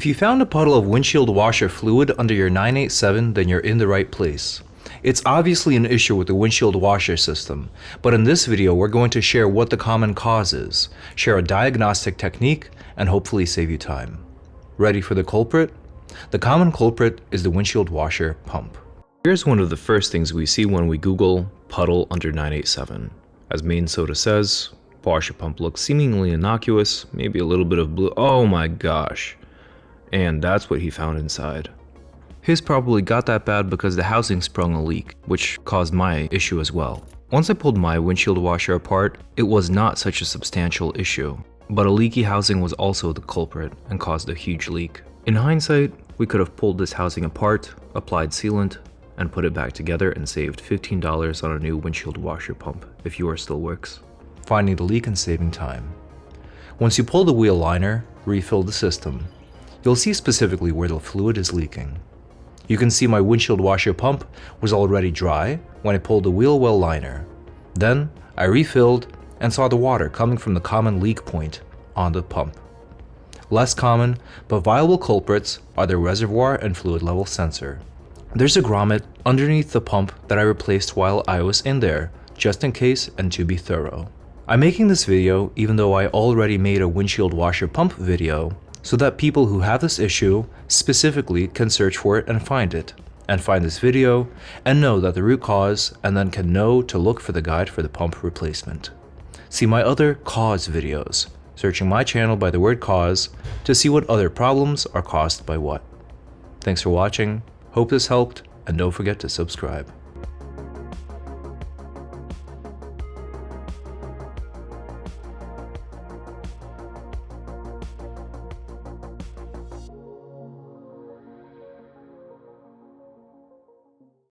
If you found a puddle of windshield washer fluid under your 987, then you're in the right place. It's obviously an issue with the windshield washer system, but in this video we're going to share what the common cause is, share a diagnostic technique, and hopefully save you time. Ready for the culprit? The common culprit is the windshield washer pump. Here's one of the first things we see when we Google puddle under 987. As main soda says, washer pump looks seemingly innocuous, maybe a little bit of blue. Oh my gosh. And that's what he found inside. His probably got that bad because the housing sprung a leak, which caused my issue as well. Once I pulled my windshield washer apart, it was not such a substantial issue, but a leaky housing was also the culprit and caused a huge leak. In hindsight, we could have pulled this housing apart, applied sealant, and put it back together and saved $15 on a new windshield washer pump if yours still works. Finding the leak and saving time. Once you pull the wheel liner, refill the system. You'll see specifically where the fluid is leaking. You can see my windshield washer pump was already dry when I pulled the wheel well liner. Then I refilled and saw the water coming from the common leak point on the pump. Less common but viable culprits are the reservoir and fluid level sensor. There's a grommet underneath the pump that I replaced while I was in there, just in case and to be thorough. I'm making this video even though I already made a windshield washer pump video, so that people who have this issue specifically can search for it and find this video and know that the root cause, and then can know to look for the guide for the pump replacement. See my other cause videos, searching my channel by the word cause to see what other problems are caused by what. Thanks for watching, hope this helped, and don't forget to subscribe.